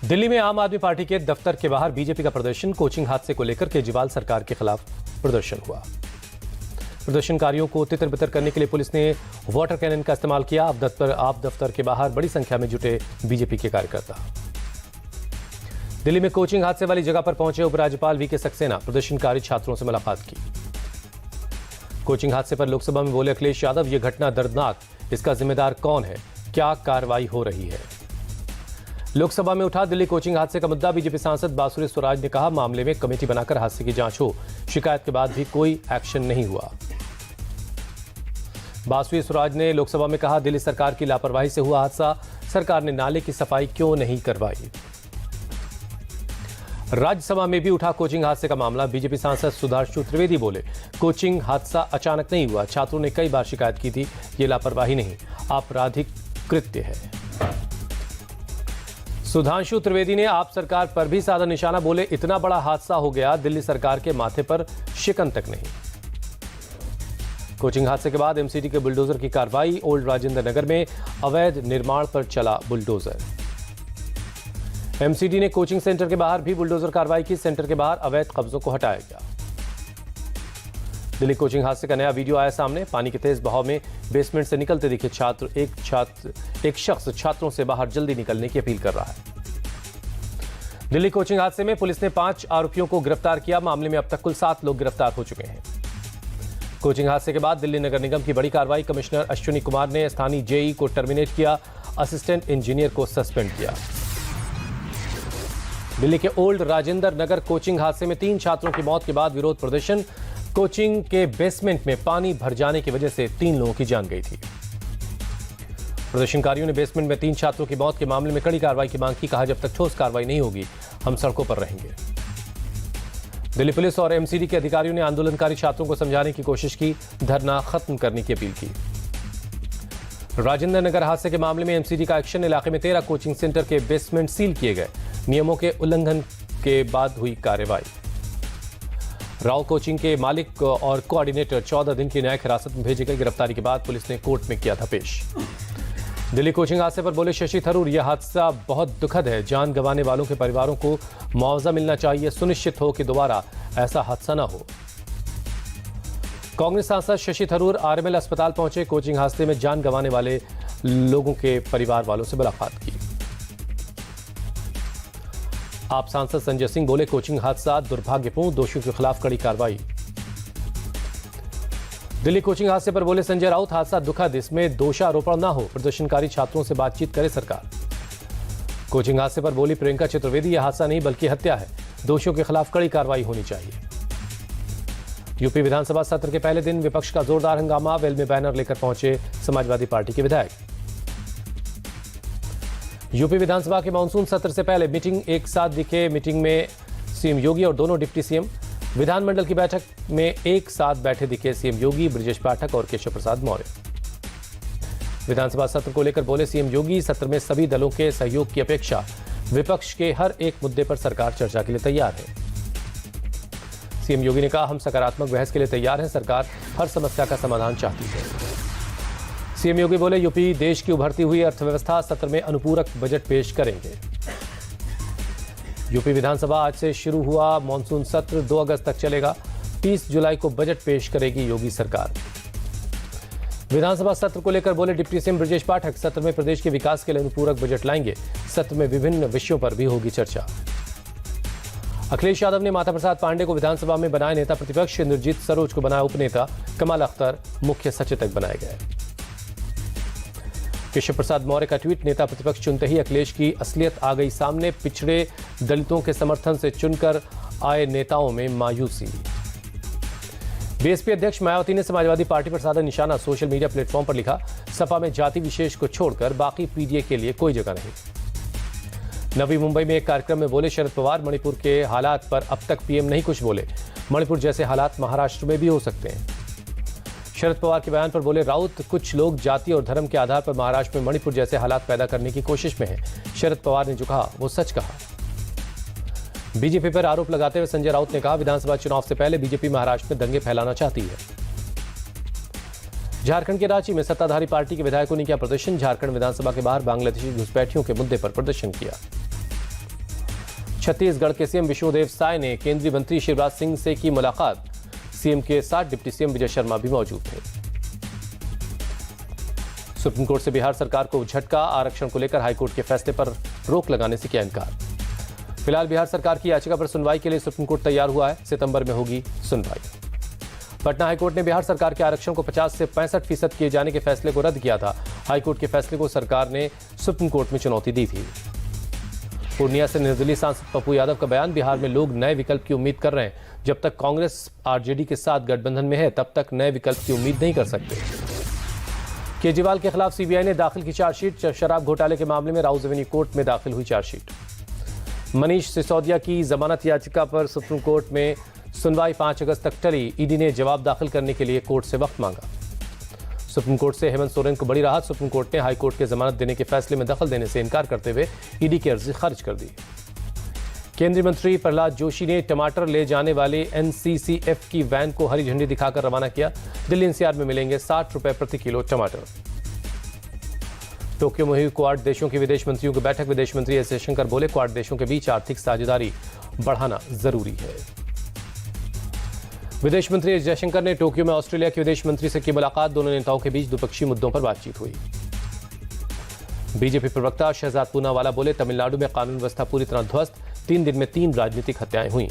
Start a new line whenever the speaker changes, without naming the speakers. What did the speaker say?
दिल्ली में आम आदमी पार्टी के दफ्तर के बाहर बीजेपी का प्रदर्शन। कोचिंग हादसे को लेकर केजरीवाल सरकार के खिलाफ प्रदर्शन हुआ। प्रदर्शनकारियों को तितर बितर करने के लिए पुलिस ने वाटर कैनन का इस्तेमाल किया। आप दफ्तर के बाहर बड़ी संख्या में जुटे बीजेपी के कार्यकर्ता। दिल्ली में कोचिंग हादसे वाली जगह पर पहुंचे उपराज्यपाल वीके सक्सेना प्रदर्शनकारी छात्रों से मुलाकात की। कोचिंग हादसे पर लोकसभा में बोले अखिलेश यादव, यह घटना दर्दनाक, इसका जिम्मेदार कौन है, क्या कार्रवाई हो रही है। लोकसभा में उठा दिल्ली कोचिंग हादसे का मुद्दा। बीजेपी सांसद बासुरी स्वराज ने कहा, मामले में कमेटी बनाकर हादसे की जांच हो। शिकायत के बाद भी कोई एक्शन नहीं हुआ। बासुरी स्वराज ने लोकसभा में कहा, दिल्ली सरकार की लापरवाही से हुआ हादसा, सरकार ने नाले की सफाई क्यों नहीं करवाई। राज्यसभा में भी उठा कोचिंग हादसे का मामला। बीजेपी सांसद सुधांशु त्रिवेदी बोले, कोचिंग हादसा अचानक नहीं हुआ, छात्रों ने कई बार शिकायत की थी, ये लापरवाही नहीं, आपराधिक कृत्य है। सुधांशु त्रिवेदी ने आप सरकार पर भी साधा निशाना, बोले इतना बड़ा हादसा हो गया, दिल्ली सरकार के माथे पर शिकन तक नहीं। कोचिंग हादसे के बाद एमसीडी के बुलडोजर की कार्रवाई। ओल्ड राजेंद्र नगर में अवैध निर्माण पर चला बुलडोजर। एमसीडी ने कोचिंग सेंटर के बाहर भी बुलडोजर कार्रवाई की। सेंटर के बाहर अवैध कब्जों को हटाया गया। दिल्ली कोचिंग हादसे का नया वीडियो आया सामने। पानी के तेज बहाव में बेसमेंट से निकलते दिखे छात्र। एक शख्स छात्रों से बाहर जल्दी निकलने की अपील कर रहा है। दिल्ली कोचिंग हादसे में पुलिस ने 5 आरोपियों को गिरफ्तार किया। मामले में अब तक कुल 7 लोग गिरफ्तार हो चुके हैं। कोचिंग हादसे के बाद दिल्ली नगर निगम की बड़ी कार्रवाई। कमिश्नर अश्विनी कुमार ने स्थानीय जेई को टर्मिनेट किया, असिस्टेंट इंजीनियर को सस्पेंड किया। दिल्ली के ओल्ड राजेंद्र नगर कोचिंग हादसे में 3 छात्रों की मौत के बाद विरोध प्रदर्शन। कोचिंग के बेसमेंट में पानी भर जाने की वजह से 3 लोगों की जान गई थी। प्रदर्शनकारियों ने बेसमेंट में 3 छात्रों की मौत के मामले में कड़ी कार्रवाई की मांग की। कहा, जब तक ठोस कार्रवाई नहीं होगी हम सड़कों पर रहेंगे। दिल्ली पुलिस और एमसीडी के अधिकारियों ने आंदोलनकारी छात्रों को समझाने की कोशिश की, धरना खत्म करने की अपील की। राजेंद्र नगर हादसे के मामले में एमसीडी का एक्शन। इलाके में 13 कोचिंग सेंटर के बेसमेंट सील किए गए। नियमों के उल्लंघन के बाद हुई कार्रवाई। राव कोचिंग के मालिक और कोऑर्डिनेटर 14 दिन की न्यायिक हिरासत में भेजे गए। गिरफ्तारी के बाद पुलिस ने कोर्ट में किया था पेश। दिल्ली कोचिंग हादसे पर बोले शशि थरूर, यह हादसा बहुत दुखद है। जान गंवाने वालों के परिवारों को मुआवजा मिलना चाहिए। सुनिश्चित हो कि दोबारा ऐसा हादसा न हो। कांग्रेस सांसद शशि थरूर आरएमएल अस्पताल पहुंचे। कोचिंग हादसे में जान गंवाने वाले लोगों के परिवार वालों से मुलाकात की। आप सांसद संजय सिंह बोले, कोचिंग हादसा दुर्भाग्यपूर्ण, दोषियों के खिलाफ कड़ी कार्रवाई। दिल्ली कोचिंग हादसे पर बोले संजय राउत, हादसा दुखद, इसमें दोषारोपण न हो, प्रदर्शनकारी छात्रों से बातचीत करे सरकार। कोचिंग हादसे पर बोली प्रियंका चतुर्वेदी, यह हादसा नहीं बल्कि हत्या है, दोषियों के खिलाफ कड़ी कार्रवाई होनी चाहिए। यूपी विधानसभा सत्र के पहले दिन विपक्ष का जोरदार हंगामा। वेल में बैनर लेकर पहुंचे समाजवादी पार्टी के विधायक। यूपी विधानसभा के मानसून सत्र से पहले मीटिंग एक साथ दिखे। मीटिंग में सीएम योगी और दोनों डिप्टी सीएम। विधानमंडल की बैठक में एक साथ बैठे दिखे सीएम योगी, ब्रजेश पाठक और केशव प्रसाद मौर्य। विधानसभा सत्र को लेकर बोले सीएम योगी, सत्र में सभी दलों के सहयोग की अपेक्षा। विपक्ष के हर एक मुद्दे पर सरकार चर्चा के लिए तैयार है। सीएम योगी ने कहा, हम सकारात्मक बहस के लिए तैयार हैं, सरकार हर समस्या का समाधान चाहती है। सीएम योगी बोले, यूपी देश की उभरती हुई अर्थव्यवस्था, सत्र में अनुपूरक बजट पेश करेंगे। यूपी विधानसभा आज से शुरू हुआ मॉनसून सत्र 2 अगस्त तक चलेगा। 30 जुलाई को बजट पेश करेगी योगी सरकार। विधानसभा सत्र को लेकर बोले डिप्टी सीएम ब्रजेश पाठक, सत्र में प्रदेश के विकास के लिए अनुपूरक बजट लाएंगे। सत्र में विभिन्न विषयों पर भी होगी चर्चा। अखिलेश यादव ने माता प्रसाद पांडे को विधानसभा में बनाए नेता प्रतिपक्ष। इंद्रजीत सरोज को बनाया उपनेता। कमाल अख्तर मुख्य सचेतक बनाए गए। केशव प्रसाद मौर्य का ट्वीट, नेता प्रतिपक्ष चुनते ही अखिलेश की असलियत आ गई सामने। पिछड़े दलितों के समर्थन से चुनकर आए नेताओं में मायूसी। बीएसपी अध्यक्ष मायावती ने समाजवादी पार्टी पर साधा निशाना। सोशल मीडिया प्लेटफॉर्म पर लिखा, सपा में जाति विशेष को छोड़कर बाकी पीडीए के लिए कोई जगह नहीं। नवी मुंबई में एक कार्यक्रम में बोले शरद पवार, मणिपुर के हालात पर अब तक पीएम नहीं कुछ बोले। मणिपुर जैसे हालात महाराष्ट्र में भी हो सकते हैं। शरद पवार के बयान पर बोले राउत, कुछ लोग जाति और धर्म के आधार पर महाराष्ट्र में मणिपुर जैसे हालात पैदा करने की कोशिश में हैं। शरद पवार ने जो कहा वो सच कहा। बीजेपी पर आरोप लगाते हुए संजय राउत ने कहा, विधानसभा चुनाव से पहले बीजेपी महाराष्ट्र में दंगे फैलाना चाहती है। झारखंड के रांची में सत्ताधारी पार्टी के विधायकों ने किया प्रदर्शन। झारखंड विधानसभा के बाहर बांग्लादेशी घुसपैठियों के मुद्दे पर प्रदर्शन किया। छत्तीसगढ़ के सीएम विष्णुदेव साय ने केंद्रीय मंत्री शिवराज सिंह से की मुलाकात। सीएम के साथ डिप्टी सीएम विजय शर्मा भी मौजूद थे। सुप्रीम कोर्ट से बिहार सरकार को झटका, आरक्षण को लेकर हाईकोर्ट के फैसले पर रोक लगाने से किया इनकार। फिलहाल बिहार सरकार की याचिका पर सुनवाई के लिए सुप्रीम कोर्ट तैयार हुआ है। सितंबर में होगी सुनवाई। पटना हाईकोर्ट ने बिहार सरकार के आरक्षण को 50 से 65% किए जाने के फैसले को रद्द किया था। हाईकोर्ट के फैसले को सरकार ने सुप्रीम कोर्ट में चुनौती दी थी। पूर्णिया से निर्दलीय सांसद पप्पू यादव का बयान, बिहार में लोग नए विकल्प की उम्मीद कर रहे हैं। जब तक कांग्रेस आरजेडी के साथ गठबंधन में है तब तक नए विकल्प की उम्मीद नहीं कर सकते। केजरीवाल के खिलाफ सीबीआई ने दाखिल की चार्जशीट। शराब घोटाले के मामले में राउज एवेन्यू कोर्ट में दाखिल हुई चार्जशीट। मनीष सिसोदिया की जमानत याचिका पर सुप्रीम कोर्ट में सुनवाई 5 अगस्त तक टली। ईडी ने जवाब दाखिल करने के लिए कोर्ट से वक्त मांगा। सुप्रीम कोर्ट से हेमंत सोरेन को बड़ी राहत। सुप्रीम कोर्ट ने हाई कोर्ट के जमानत देने के फैसले में दखल देने से इनकार करते हुए ईडी की अर्जी खारिज कर दी। केंद्रीय मंत्री प्रहलाद जोशी ने टमाटर ले जाने वाले एनसीसीएफ की वैन को हरी झंडी दिखाकर रवाना किया। दिल्ली एनसीआर में मिलेंगे 60 रुपए प्रति किलो टमाटर। टोक्यो में हुई क्वाड देशों के विदेश मंत्रियों की बैठक। विदेश मंत्री एस जयशंकर बोले, क्वाड देशों के बीच आर्थिक साझेदारी बढ़ाना जरूरी है। विदेश मंत्री एस जयशंकर ने टोक्यो में ऑस्ट्रेलिया के विदेश मंत्री से की मुलाकात। दोनों नेताओं के बीच द्विपक्षीय मुद्दों पर बातचीत हुई। बीजेपी प्रवक्ता शहजाद पूनावाला बोले, तमिलनाडु में कानून व्यवस्था पूरी तरह ध्वस्त। 3 दिन में 3 राजनीतिक हत्याएं हुई।